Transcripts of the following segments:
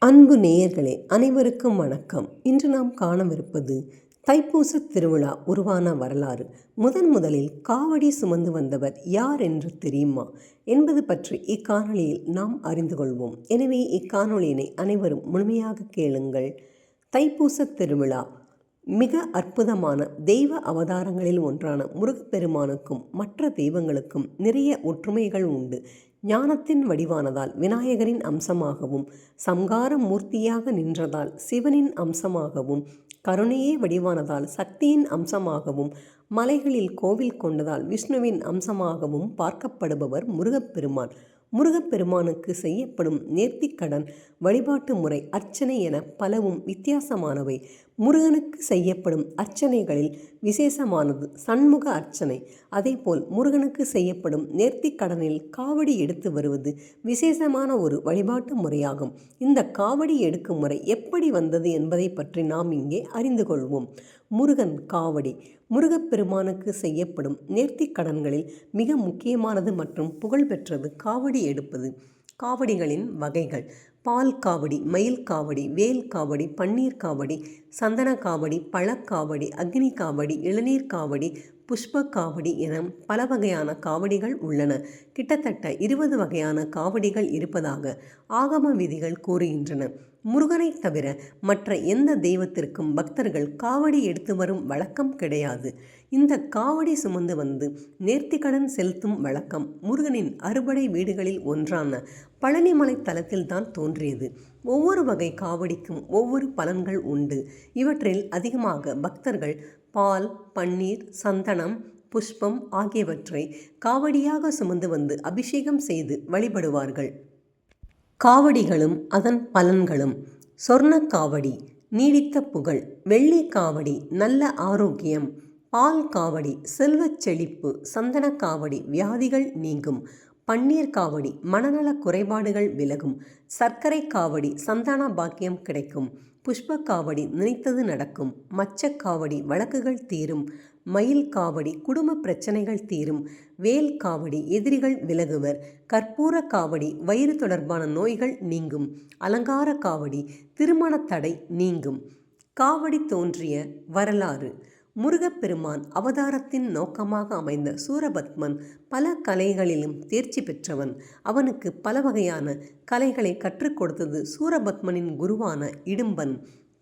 அன்பு நேயர்களே, அனைவருக்கும் வணக்கம். இன்று நாம் காணவிருப்பது தைப்பூச திருவிழா உருவான வரலாறு. முதலில் காவடி சுமந்து வந்தவர் யார் என்று தெரியுமா என்பது பற்றி இக்காணொளியில் நாம் அறிந்து கொள்வோம். எனவே இக்காணொளியினை அனைவரும் முழுமையாக கேளுங்கள். தைப்பூச திருவிழா மிக அற்புதமான தெய்வ அவதாரங்களில் ஒன்றான முருகப்பெருமானுக்கும் மற்ற தெய்வங்களுக்கும் நிறைய ஒற்றுமைகள் உண்டு. ஞானத்தின் வடிவானதால் விநாயகரின் அம்சமாகவும், சம்கார மூர்த்தியாக நின்றதால் சிவனின் அம்சமாகவும், கருணையே வடிவானதால் சக்தியின் அம்சமாகவும், மலைகளில் கோவில் கொண்டதால் விஷ்ணுவின் அம்சமாகவும் பார்க்கப்படுபவர் முருகப்பெருமான். முருகப்பெருமானுக்கு செய்யப்படும் நேர்த்திக்கடன், வழிபாட்டு முறை, அர்ச்சனை என பலவும் வித்தியாசமானவை. முருகனுக்கு செய்யப்படும் அர்ச்சனைகளில் விசேஷமானது சண்முக அர்ச்சனை. அதேபோல் முருகனுக்கு செய்யப்படும் நேர்த்திக்கடனில் காவடி எடுத்து வருவது விசேஷமான ஒரு வழிபாட்டு முறையாகும். இந்த காவடி எடுக்கும் முறை எப்படி வந்தது என்பதை பற்றி நாம் இங்கே அறிந்து கொள்வோம். முருகன் காவடி. முருகப்பெருமானுக்கு செய்யப்படும் நேர்த்திக்கடன்களில் மிக முக்கியமானது மற்றும் புகழ்பெற்றது காவடி எடுப்பது. காவடிகளின் வகைகள்: பால் காவடி, மயில் காவடி, வேல் காவடி, பன்னீர் காவடி, சந்தன காவடி, பழக்காவடி, அக்னி காவடி, இளநீர் காவடி, புஷ்ப காவடி என பல வகையான காவடிகள் உள்ளன. கிட்டத்தட்ட 20 வகையான காவடிகள் இருப்பதாக ஆகம விதிகள் கூறுகின்றன. முருகனை தவிர மற்ற எந்த தெய்வத்திற்கும் பக்தர்கள் காவடி எடுத்து வரும் வழக்கம் கிடையாது. இந்த காவடி சுமந்து வந்து நேர்த்திக்கடன் செலுத்தும் வழக்கம் முருகனின் அறுபடை வீடுகளில் ஒன்றான பழனிமலை தலத்தில்தான் தோன்றியது. ஒவ்வொரு வகை காவடிக்கும் ஒவ்வொரு பலன்கள் உண்டு. இவற்றில் அதிகமாக பக்தர்கள் பால், பன்னீர், சந்தனம், புஷ்பம் ஆகியவற்றை காவடியாக சுமந்து வந்து அபிஷேகம் செய்து வழிபடுவார்கள். காவடிகளும் அதன் பலன்களும்: சொர்ண காவடி நீடித்த புகழ், வெள்ளி காவடி நல்ல ஆரோக்கியம், பால் காவடி செல்வச் செழிப்பு, சந்தன காவடி வியாதிகள் நீங்கும், பன்னீர் காவடி மனநல குறைபாடுகள் விலகும், சர்க்கரை காவடி சந்தான பாக்கியம் கிடைக்கும், புஷ்ப காவடி நினைத்தது நடக்கும், மச்சக்காவடி வழக்குகள் தீரும், மயில் காவடி குடும்ப பிரச்சனைகள் தீரும், வேல் காவடி எதிரிகள் விலகுவர், கற்பூர காவடி வயிறு தொடர்பான நோய்கள் நீங்கும், அலங்கார காவடி திருமண தடை நீங்கும். காவடி தோன்றிய வரலாறு: முருகப்பெருமான் அவதாரத்தின் நோக்கமாக அமைந்த சூரபத்மன் பல கலைகளிலும் தேர்ச்சி பெற்றவன். அவனுக்கு பல வகையான கலைகளை கற்றுக் கொடுத்தது சூரபத்மனின் குருவான இடும்பன்.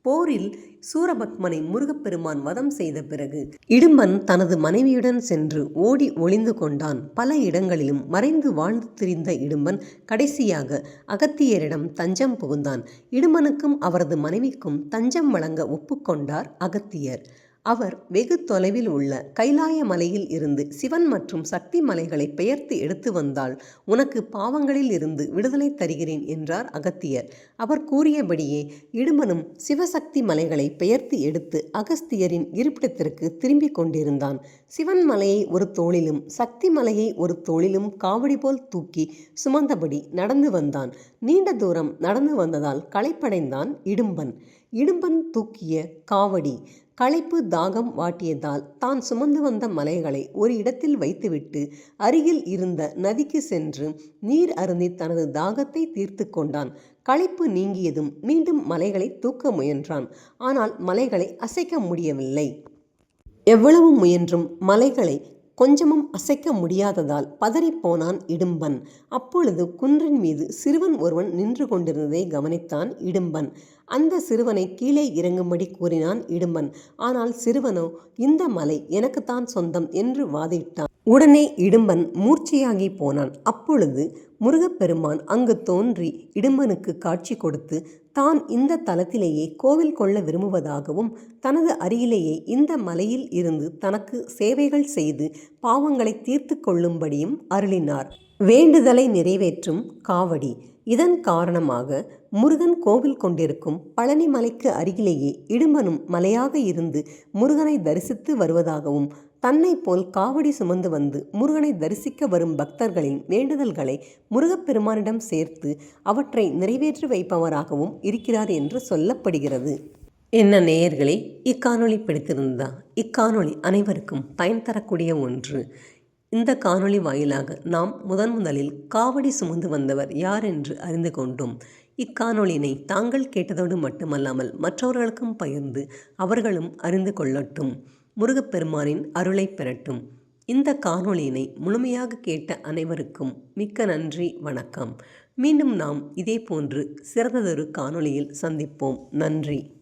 போரில் சூரபத்மனை முருகப்பெருமான் வதம் செய்த பிறகு இடும்பன் தனது மனைவியுடன் சென்று ஓடி ஒளிந்து கொண்டான். பல இடங்களிலும் மறைந்து வாழ்ந்து திரிந்த இடும்பன் கடைசியாக அகத்தியரிடம் தஞ்சம் புகுந்தான். இடும்பனுக்கும் அவரது மனைவிக்கும் தஞ்சம் வழங்க ஒப்புக்கொண்டார் அகத்தியர். அவர் வெகு தொலைவில் உள்ள கைலாய மலையில் இருந்து சிவன் மற்றும் சக்தி மலைகளை பெயர்த்து எடுத்து வந்தால் உனக்கு பாவங்களில் இருந்து விடுதலை தருகிறேன் என்றார் அகத்தியர். அவர் கூறியபடியே இடும்பனும் சிவசக்தி மலைகளை பெயர்த்து எடுத்து அகஸ்தியரின் இருப்பிடத்திற்கு திரும்பிக் கொண்டிருந்தான். சிவன் மலையை ஒரு தோளிலும் சக்தி மலையை ஒரு தோளிலும் காவடி போல் தூக்கி சுமந்தபடி நடந்து வந்தான். நீண்ட தூரம் நடந்து வந்ததால் களைப்படைந்தான் இடும்பன். இடும்பன் தூக்கிய காவடி களைப்பு தாகம் வாட்டியதால் தான் சுமந்து வந்த மலைகளை ஒரு இடத்தில் வைத்துவிட்டு அருகில் இருந்த நதிக்கு சென்று நீர் அருந்தி தனது தாகத்தை தீர்த்து கொண்டான். களைப்பு நீங்கியதும் மீண்டும் மலைகளை தூக்க முயன்றான். ஆனால் மலைகளை அசைக்க முடியவில்லை. எவ்வளவு முயன்றும் மலைகளை கொஞ்சமும் அசைக்க முடியாததால் பதறிப்போனான் இடும்பன். அப்பொழுது குன்றின் மீது சிறுவன் ஒருவன் நின்று கொண்டிருந்ததை கவனித்தான் இடும்பன். அந்த சிறுவனை கீழே இறங்கும்படி கூறினான் இடும்பன். ஆனால் சிறுவனோ இந்த மலை எனக்குத்தான் சொந்தம் என்று வாதிட்டான். உடனே இடும்பன் மூர்ச்சையாகி போனான். அப்பொழுது முருகப்பெருமான் அங்கு தோன்றி இடும்பனுக்கு காட்சி கொடுத்து தான் இந்த தலத்திலேயே கோவில் கொள்ள விரும்புவதாகவும் தனது அருகிலேயே இந்த மலையில் இருந்து தனக்கு சேவைகள் செய்து பாவங்களை தீர்த்து கொள்ளும்படியும் அருளினார். வேண்டுதலை நிறைவேற்றும் காவடி. இதன் காரணமாக முருகன் கோவில் கொண்டிருக்கும் பழனி மலைக்கு அருகிலேயே இடும்பனும் மலையாக இருந்து முருகனை தரிசித்து வருவதாகவும் தன்னை போல் காவடி சுமந்து வந்து முருகனை தரிசிக்க வரும் பக்தர்களின் வேண்டுதல்களை முருகப்பெருமானிடம் சேர்த்து அவற்றை நிறைவேற்றி வைப்பவராகவும் இருக்கிறார் என்று சொல்லப்படுகிறது. என்ன நேயர்களே, இக்காணொளி பிடித்திருந்ததா? இக்காணொளி அனைவருக்கும் பயன் தரக்கூடிய ஒன்று. இந்த காணொளி வாயிலாக நாம் முதலில் காவடி சுமந்து வந்தவர் யார் என்று அறிந்து கொண்டோம். இக்காணொளியினை தாங்கள் கேட்டதோடு மட்டுமல்லாமல் மற்றவர்களுக்கும் பகிர்ந்து அவர்களும் அறிந்து கொள்ளட்டும். முருகப்பெருமானின் அருளை பெறட்டும். இந்த காணொளியினை முழுமையாக கேட்ட அனைவருக்கும் மிக்க நன்றி, வணக்கம். மீண்டும் நாம் இதே போன்று சிறந்ததொரு காணொளியில் சந்திப்போம். நன்றி.